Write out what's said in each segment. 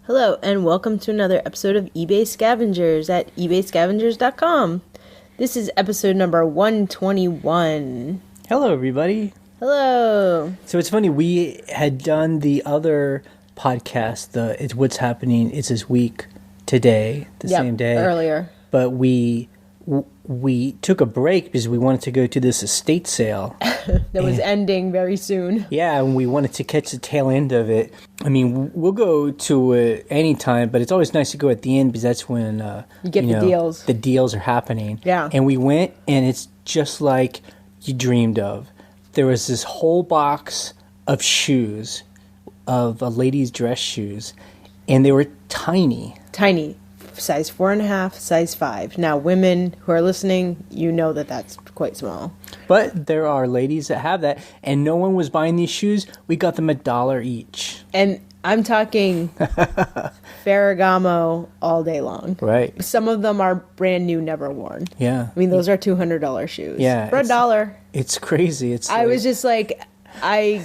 Hello, and welcome to another episode of eBay Scavengers at ebayscavengers.com. This is episode number 121. Hello, everybody. Hello. So it's funny, we had done the other podcast, It's What's Happening, It's This Week, today, same day. Earlier. But we took a break because we wanted to go to this estate sale. That was ending very soon. Yeah, and we wanted to catch the tail end of it. I mean, we'll go to it any time, but it's always nice to go at the end because that's when you get the deals. The deals are happening. Yeah. And we went, and it's just like you dreamed of. There was this whole box of shoes, of ladies' dress shoes, and they were tiny. Tiny. Size 4.5, size 5. Now, women who are listening, you know that that's quite small. But there are ladies that have that, and no one was buying these shoes. We got them $1 each. And I'm talking Ferragamo all day long. Right. Some of them are brand new, never worn. Yeah. I mean, those are $200 shoes. Yeah. For $1. It's crazy. I was just like, I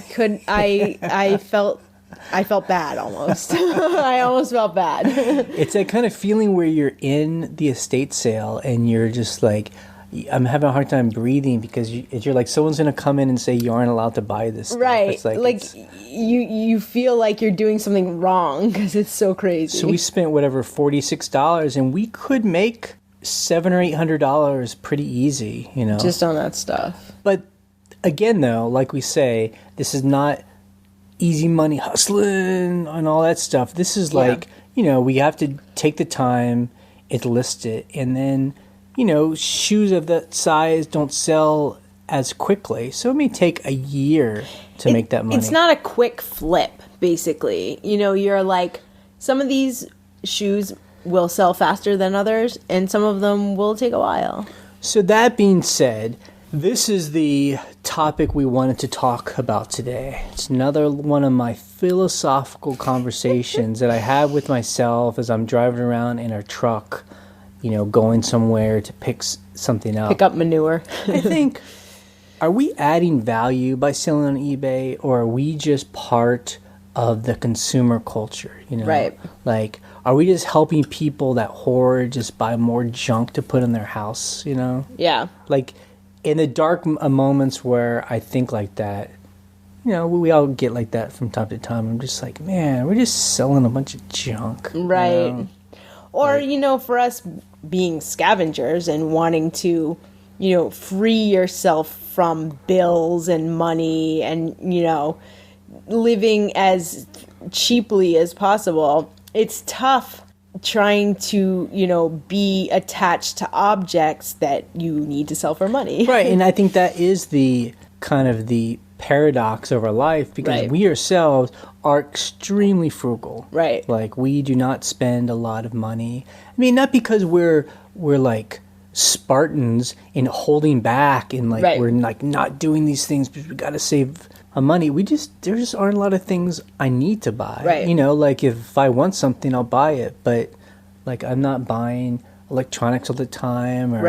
felt bad almost. I almost felt bad. It's that kind of feeling where you're in the estate sale and you're just like, I'm having a hard time breathing because you're like, someone's going to come in and say you aren't allowed to buy this stuff. Right. It's like you feel like you're doing something wrong because it's so crazy. So we spent $46 and we could make $700 or $800 pretty easy, just on that stuff. But again, though, like we say, this is not easy money hustling and all that stuff. This is like, we have to take the time and list it. And then, shoes of that size don't sell as quickly. So it may take a year to make that money. It's not a quick flip, basically. You're like, some of these shoes will sell faster than others, and some of them will take a while. So that being said, this is the topic we wanted to talk about today. It's another one of my philosophical conversations that I have with myself as I'm driving around in our truck, going somewhere to pick something up. Pick up manure. I think, are we adding value by selling on eBay, or are we just part of the consumer culture? Right. Like, are we just helping people that hoard just buy more junk to put in their house, Yeah. Like, in the dark moments where I think like that, we all get like that from time to time. I'm just like, man, we're just selling a bunch of junk. Right. Or, for us being scavengers and wanting to, free yourself from bills and money and, living as cheaply as possible, it's tough trying to, be attached to objects that you need to sell for money. Right, and I think that is the kind of the paradox of our life because we ourselves are extremely frugal. Right. Like, we do not spend a lot of money. I mean, not because we're like Spartans in holding back and like we're like not doing these things because we got to save money. There just aren't a lot of things I need to buy. Right. Like if I want something, I'll buy it. But like, I'm not buying electronics all the time or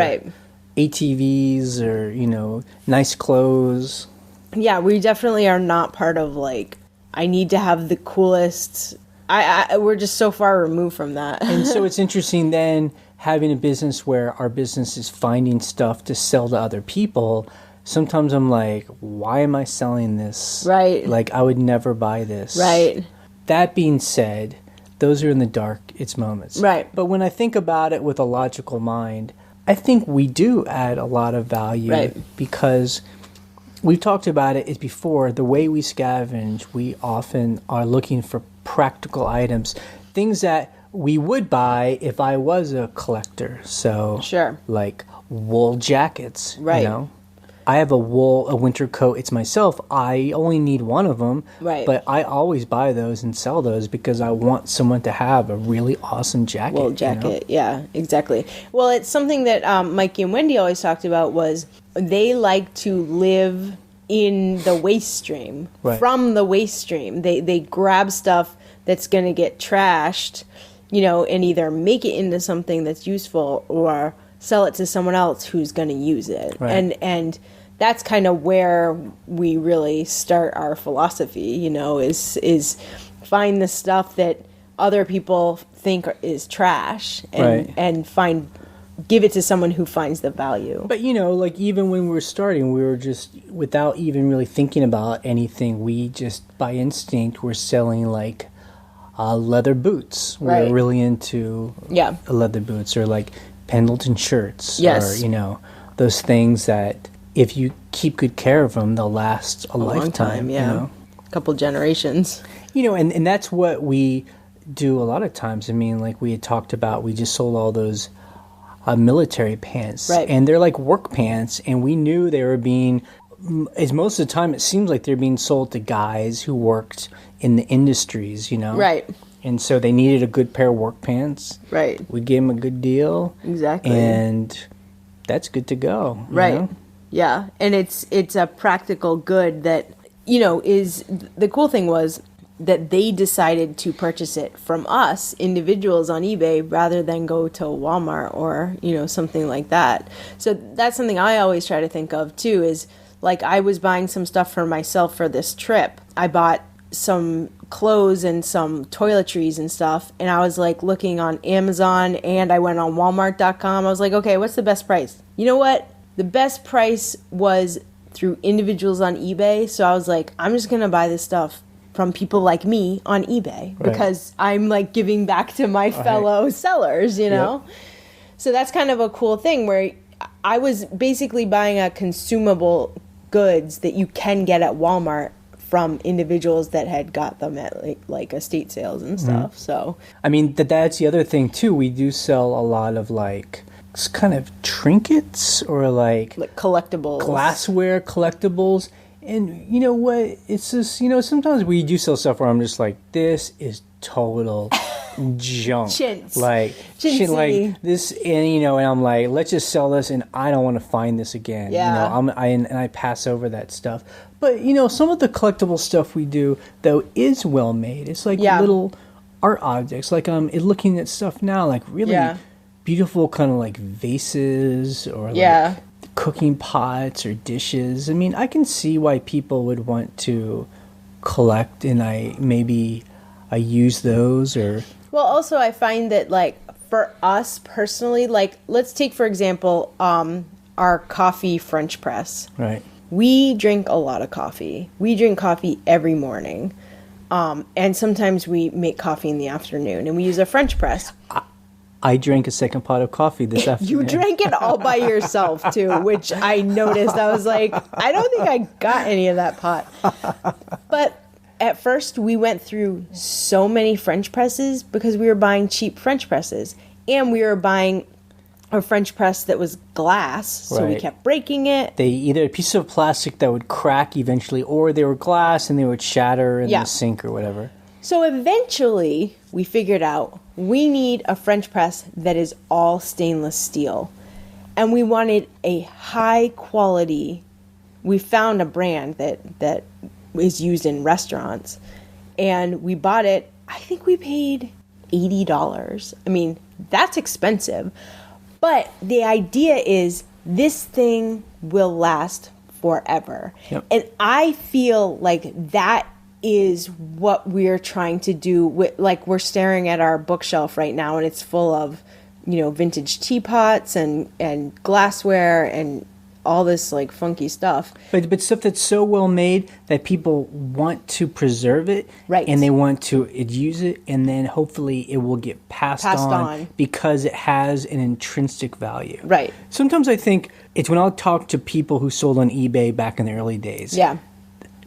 ATVs or, nice clothes. Yeah, we definitely are not part of like, I need to have the coolest. We're just so far removed from that. And so it's interesting then having a business where our business is finding stuff to sell to other people. Sometimes I'm like, why am I selling this? Right. Like, I would never buy this. Right. That being said, those are in the dark, it's moments. Right. But when I think about it with a logical mind, I think we do add a lot of value because we've talked about it before. The way we scavenge, we often are looking for practical items, things that we would buy if I was a collector. So, like wool jackets, I have a winter coat. It's myself. I only need one of them. Right. But I always buy those and sell those because I want someone to have a really awesome jacket. Wool jacket. Yeah, exactly. Well, it's something that Mikey and Wendy always talked about was they like to live in the waste stream. Right. From the waste stream. They grab stuff that's going to get trashed, and either make it into something that's useful or sell it to someone else who's going to use it. Right. And that's kind of where we really start our philosophy, is find the stuff that other people think is trash, Right. and give it to someone who finds the value. But like even when we were starting, we were just without even really thinking about anything. We just by instinct were selling like leather boots. We Right. were really into leather boots or like Pendleton shirts. Yes. Or those things that if you keep good care of them, they'll last a lifetime. Long time, yeah. A couple generations. And that's what we do a lot of times. I mean, like we had talked about, we just sold all those military pants, right. and they're like work pants, and we knew they were being, as most of the time it seems like they're being sold to guys who worked in the industries, Right. And so they needed a good pair of work pants. Right. We gave them a good deal. Exactly. And that's good to go. Right. Yeah. And it's a practical good that, is the cool thing was that they decided to purchase it from us, individuals on eBay, rather than go to Walmart or, something like that. So that's something I always try to think of too, is like I was buying some stuff for myself for this trip. I bought some clothes and some toiletries and stuff, and I was like looking on Amazon, and I went on Walmart.com. I was like, okay, what's the best price? You know what? The best price was through individuals on eBay. So I was like, I'm just going to buy this stuff from people like me on eBay because I'm like giving back to my fellow sellers, Yep. So that's kind of a cool thing where I was basically buying a consumable goods that you can get at Walmart from individuals that had got them at like estate sales and stuff. Mm-hmm. So I mean, that's the other thing too. We do sell a lot of like kind of trinkets or like collectibles, glassware collectibles. And you know what? It's just, sometimes we do sell stuff where I'm just like, this is total junk. Chintz. Like, shit, like this, and I'm like, let's just sell this, and I don't want to find this again. Yeah. And I pass over that stuff. But, some of the collectible stuff we do, though, is well made. It's like little art objects. Like, looking at stuff now, like really beautiful kind of like vases or like cooking pots or dishes. I mean, I can see why people would want to collect, and I use those. Or well, also I find that like for us personally, like let's take for example our coffee French press. Right. We drink a lot of coffee. We drink coffee every morning, and sometimes we make coffee in the afternoon, and we use a French press. I drank a second pot of coffee this afternoon. You drank it all by yourself, too, which I noticed. I was like, I don't think I got any of that pot. But at first, we went through so many French presses because we were buying cheap French presses. And we were buying a French press that was glass, so we kept breaking it. They either a piece of plastic that would crack eventually, or they were glass and they would shatter in the sink or whatever. So eventually, we figured out we need a French press that is all stainless steel. And we wanted a high quality. We found a brand that is used in restaurants. And we bought it. I think we paid $80. I mean, that's expensive. But the idea is this thing will last forever. Yep. And I feel like that is what we're trying to do. Like we're staring at our bookshelf right now, and it's full of, vintage teapots and glassware and all this like funky stuff. But stuff that's so well made that people want to preserve it, right? And they want to use it, and then hopefully it will get passed on because it has an intrinsic value, right? Sometimes I think it's when I'll talk to people who sold on eBay back in the early days. Yeah,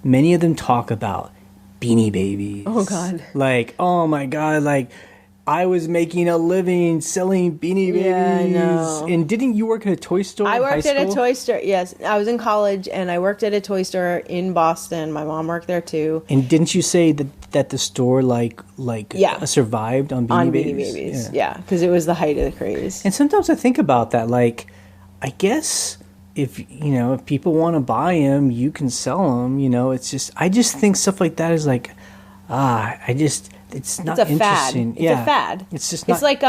many of them talk about Beanie Babies. Oh God! Like, oh my God! Like, I was making a living selling Beanie Babies. Yeah, I know. And didn't you work at a toy store? I worked at a toy store. Yes, I was in college, and I worked at a toy store in Boston. My mom worked there too. And didn't you say that the store survived on Beanie Babies? Beanie Babies, yeah, because it was the height of the craze. And sometimes I think about that. Like, I guess if people want to buy them, you can sell them. It's just I just think stuff like that is like, it's not interesting. It's a fad. It's just not. It's like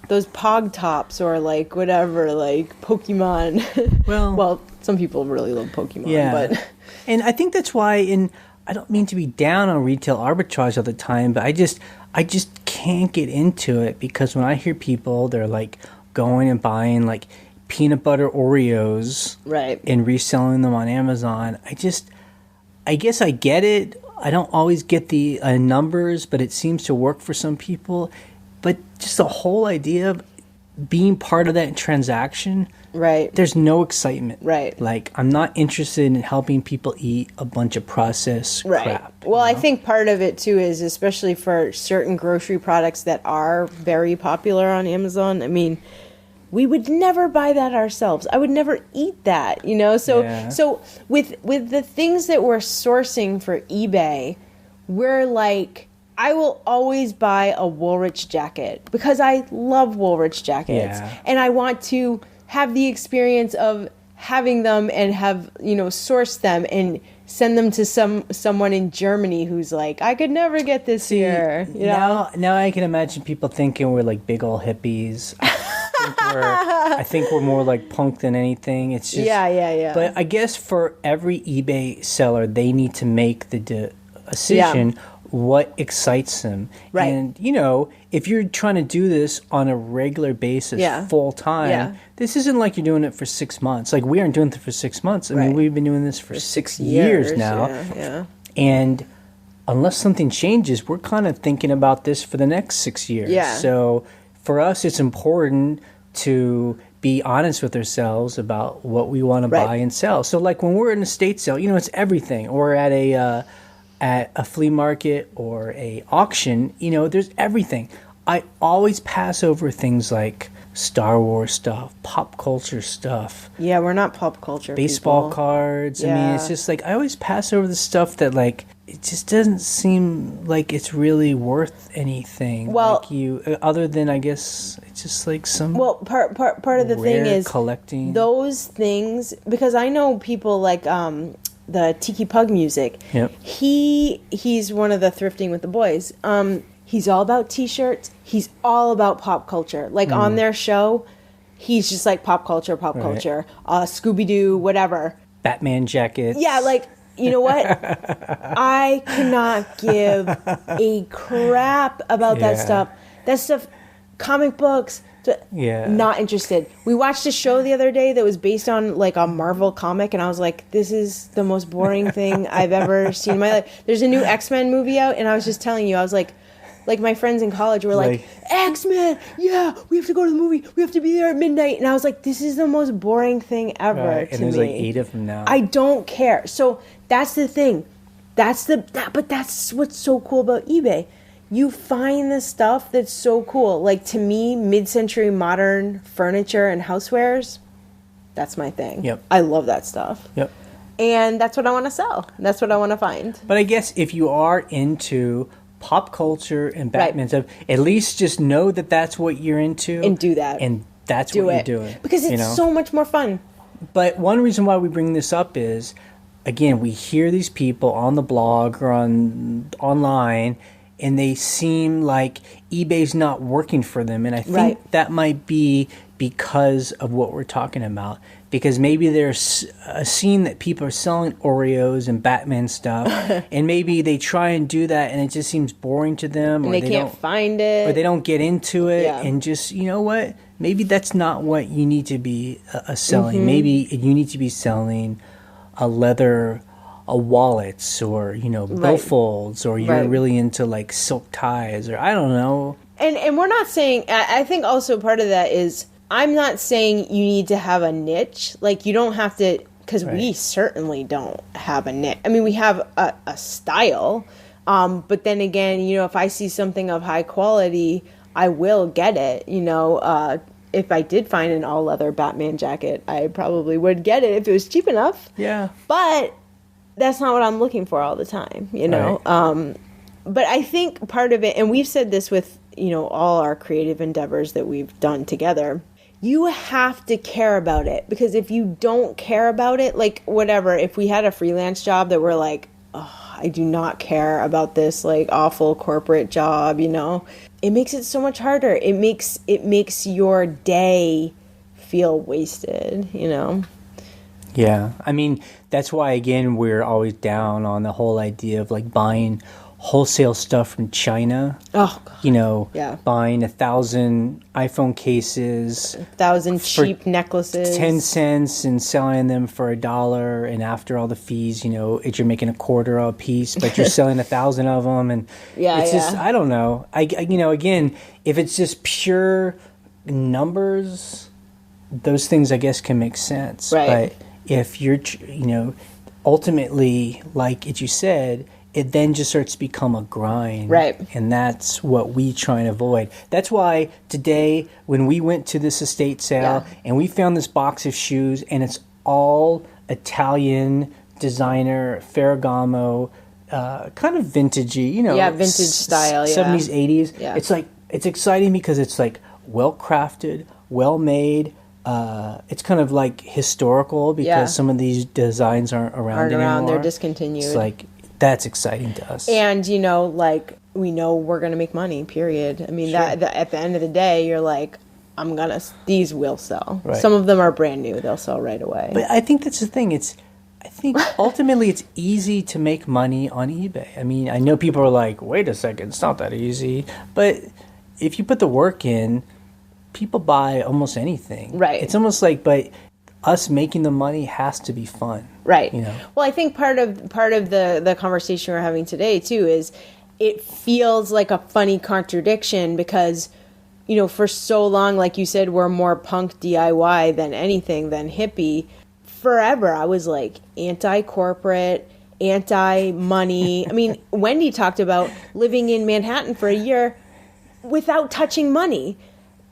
those Pog Tops or like whatever, like Pokemon. Well, some people really love Pokemon. Yeah. But and I think that's why I don't mean to be down on retail arbitrage all the time, but I just can't get into it, because when I hear people, they're like going and buying like peanut butter Oreos, right, and reselling them on Amazon. I guess I get it. I don't always get the numbers, but it seems to work for some people. But just the whole idea of being part of that transaction, right, there's no excitement. Right. Like, I'm not interested in helping people eat a bunch of processed crap. Well, I think part of it too is, especially for certain grocery products that are very popular on Amazon, I mean, we would never buy that ourselves. I would never eat that, you know? So with the things that we're sourcing for eBay, we're like, I will always buy a Woolrich jacket because I love Woolrich jackets. Yeah. And I want to have the experience of having them and have, source them and send them to someone in Germany who's like, I could never get this here. Now I can imagine people thinking we're like big old hippies. I think we're more like punk than anything. It's just yeah. But I guess for every eBay seller, they need to make the decision what excites them. Right. And if you're trying to do this on a regular basis, full time, this isn't like you're doing it for 6 months. Like, we aren't doing it for 6 months. I mean, we've been doing this for 6 years now. Yeah. And unless something changes, we're kind of thinking about this for the next 6 years. Yeah. So for us, it's important to be honest with ourselves about what we want to buy and sell. So like when we're in a estate sale, it's everything. Or at a flea market or a auction, there's everything. I always pass over things like Star Wars stuff, pop culture stuff. Yeah, we're not pop culture baseball people. Cards. I mean, it's just like I always pass over the stuff that like it just doesn't seem like it's really worth anything. Well, like other than I guess it's just like some. Well, part of the thing is collecting those things, because I know people like the Tiki Pug music. Yep. He's one of the Thrifting with the Boys. He's all about T-shirts. He's all about pop culture. Like on their show, he's just like pop culture, Scooby-Doo, whatever. Batman jackets. Yeah, like, you know what? I cannot give a crap about that stuff. That stuff, comic books, not interested. We watched a show the other day that was based on like a Marvel comic, and I was like, this is the most boring thing I've ever seen in my life. There's a new X-Men movie out, and I was just telling you, I was like my friends in college were like, X-Men, yeah, we have to go to the movie. We have to be there at midnight. And I was like, this is the most boring thing ever to me. And there's like 8 of them now. I don't care. So that's the thing. But that's what's so cool about eBay. You find the stuff that's so cool. Like, to me, mid-century modern furniture and housewares, that's my thing. Yep. I love that stuff. Yep. And that's what I want to sell. That's what I want to find. But I guess if you are into pop culture and Batman stuff, at least just know that that's what you're into. And do that. And that's what you're doing. Because it's so much more fun. But one reason why we bring this up is, again, we hear these people on the blog or online, and they seem like eBay's not working for them. And I think that might be because of what we're talking about. Because maybe there's a scene that people are selling Oreos and Batman stuff, and maybe they try and do that, and it just seems boring to them. And they can't find it. Or they don't get into it. Yeah. And just, you know what? Maybe that's not what you need to be selling. Mm-hmm. Maybe you need to be selling a wallets or, billfolds, or you're really into like silk ties, or I don't know. And we're not saying, I think also part of that is, I'm not saying you need to have a niche. Like, you don't have to, because we certainly don't have a niche. I mean, we have a style, but then again, if I see something of high quality, I will get it. If I did find an all-leather Batman jacket, I probably would get it if it was cheap enough. Yeah. But that's not what I'm looking for all the time, Right. But I think part of it, and we've said this with, all our creative endeavors that we've done together, you have to care about it, because if you don't care about it, like whatever, if we had a freelance job that we're like, oh, I do not care about this like awful corporate job, it makes it so much harder. It makes your day feel wasted, Yeah. I mean, That's why, again, we're always down on the whole idea of like buying wholesale stuff from China. Oh, God. You know, Yeah. buying 1,000 iPhone cases, 1,000 cheap necklaces, 10 cents, and selling them for $1. And after all the fees, you know, you're making $0.25 a piece, but you're selling 1,000 of them. And it's just, I don't know. You know, again, if it's just pure numbers, those things, I guess, can make sense. Right. But if you're, you know, ultimately, like as you said, it then just starts to become a grind. Right. And that's what we try and avoid. That's why today, when we went to this estate sale and we found this box of shoes, and it's all Italian designer, Ferragamo, kind of vintagey, you know. Yeah, vintage style, 70s, 80s. Yeah. It's like, it's exciting because it's like well crafted, well made. It's kind of like historical because some of these designs aren't around anymore. They're discontinued. It's like, that's exciting to us. And, you know, like, we know we're going to make money, period. I mean, that at the end of the day, you're like, these will sell. Right. Some of them are brand new. They'll sell right away. But I think that's the thing. I think ultimately it's easy to make money on eBay. I mean, I know people are like, wait a second, it's not that easy. But if you put the work in, people buy almost anything. Right. It's almost like, but us making the money has to be fun. Right. You know? Well, I think part of the conversation we're having today too is it feels like a funny contradiction because, you know, for so long, like you said, we're more punk DIY than anything than hippie. Forever, I was like anti-corporate, anti-money. I mean, Wendy talked about living in Manhattan for a year without touching money.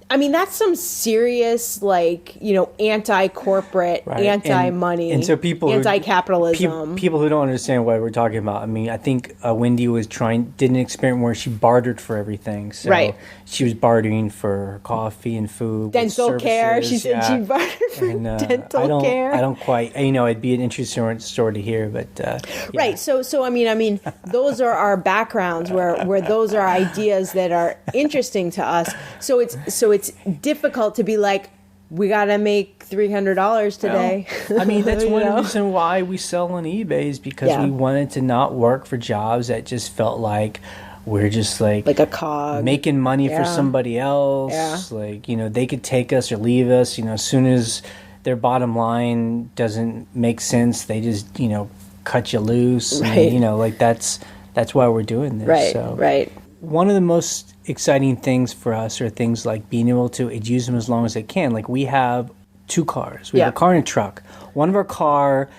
I mean, that's some serious, like, you know, anti-corporate, anti-money, and so people anti-capitalism. People who don't understand what we're talking about. I mean, I think Wendy did an experiment where she bartered for everything. So she was bartering for coffee and food, dental care. She said she bartered for dental care. I don't quite. You know, it'd be an interesting story to hear, but right. So I mean, those are our backgrounds where those are ideas that are interesting to us. So it's difficult to be like, we gotta make $300 today. Well, I mean, that's one reason why we sell on eBay is because we wanted to not work for jobs that just felt like we're just like a cog making money for somebody else. Yeah. Like, you know, they could take us or leave us. You know, as soon as their bottom line doesn't make sense, they just, you know, cut you loose. Right. And, you know, like that's why we're doing this. Right. So. Right. One of the most exciting things for us are things like being able to use them as long as they can. Like we have 2 cars. We have a car and a truck. One of our car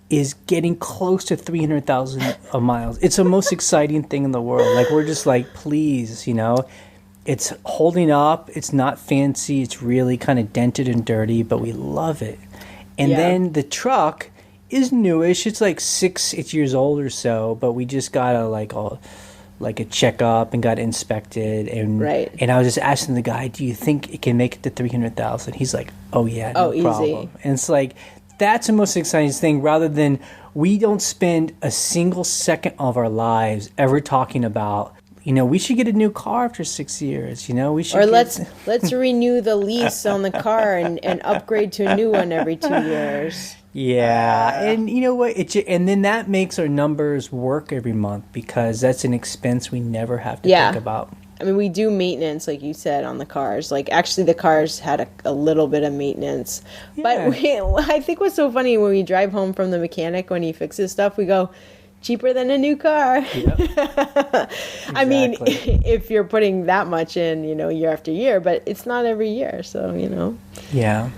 is getting close to 300,000 miles. It's the most exciting thing in the world. Like we're just like, please, you know, it's holding up. It's not fancy. It's really kind of dented and dirty, but we love it. And then the truck is newish. It's like 6 years old or so, but we just got a checkup and got inspected, and I was just asking the guy, do you think it can make it to 300,000? He's like, oh yeah, no problem. Easy. And it's like, that's the most exciting thing, rather than we don't spend a single second of our lives ever talking about, you know, we should get a new car after 6 years, you know, we should let's renew the lease on the car and upgrade to a new one every 2 years. Yeah, and you know what? And then that makes our numbers work every month because that's an expense we never have to think about. I mean, we do maintenance, like you said, on the cars. Like, actually, the cars had a little bit of maintenance. Yeah. But I think what's so funny, when we drive home from the mechanic, when he fixes stuff, we go, cheaper than a new car. Yep. Exactly. I mean, if you're putting that much in, you know, year after year, but it's not every year, so, you know. Yeah.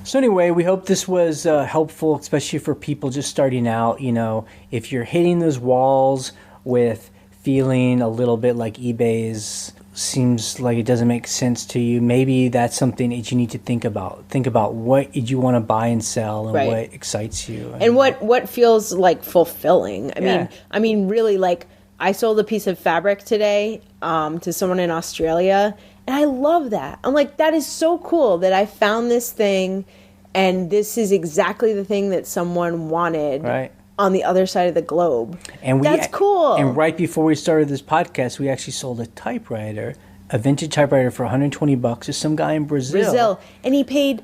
So anyway, we hope this was helpful, especially for people just starting out. You know, if you're hitting those walls with feeling a little bit like eBay's seems like it doesn't make sense to you, maybe that's something that you need to think about. Think about what you want to buy and sell and what excites you. And what feels like fulfilling. I mean, really, like, I sold a piece of fabric today to someone in Australia, and I love that. I'm like, that is so cool that I found this thing, and this is exactly the thing that someone wanted on the other side of the globe. And that's cool. And right before we started this podcast, we actually sold a typewriter, a vintage typewriter for $120 to some guy in Brazil. And he paid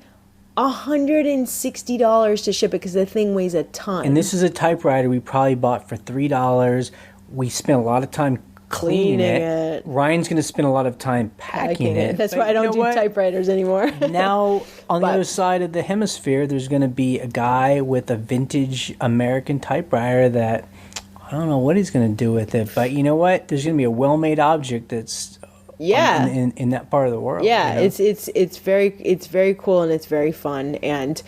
$160 to ship it because the thing weighs a ton. And this is a typewriter we probably bought for $3. We spent a lot of time cleaning it. Ryan's going to spend a lot of time packing it. That's why I don't do typewriters anymore. Now, on the other side of the hemisphere, there's going to be a guy with a vintage American typewriter that I don't know what he's going to do with it. But you know what? There's going to be a well-made object that's in that part of the world. Yeah, you know? it's very cool and it's very fun. And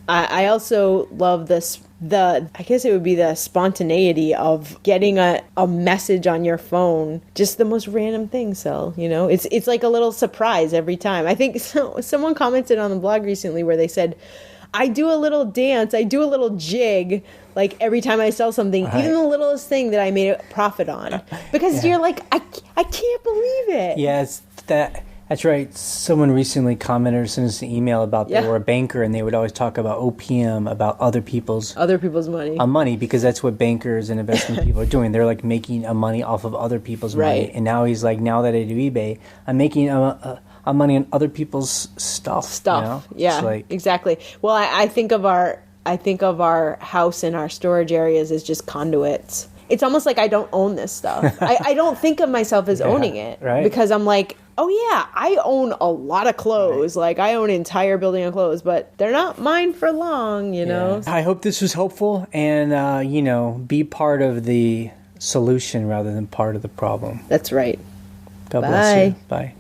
I also love this. I guess it would be the spontaneity of getting a message on your phone, just the most random thing. So, you know, it's like a little surprise every time. I think someone commented on the blog recently where they said, I do a little dance, I do a little jig, like every time I sell something, even the littlest thing that I made a profit on. Because you're like, I can't believe it. Yeah, that's right. Someone recently commented or sent us an email about they were a banker and they would always talk about OPM, about other people's money. Money, because that's what bankers and investment people are doing. They're like making a money off of other people's money. And now he's like, now that I do eBay, I'm making a money on other people's stuff. You know? Yeah, exactly. Well, I think of our house and our storage areas as just conduits. It's almost like I don't own this stuff. I don't think of myself as owning it, because I'm like, oh yeah, I own a lot of clothes. Like I own an entire building of clothes, but they're not mine for long, you know? I hope this was helpful and, you know, be part of the solution rather than part of the problem. That's right. God bless you. Bye.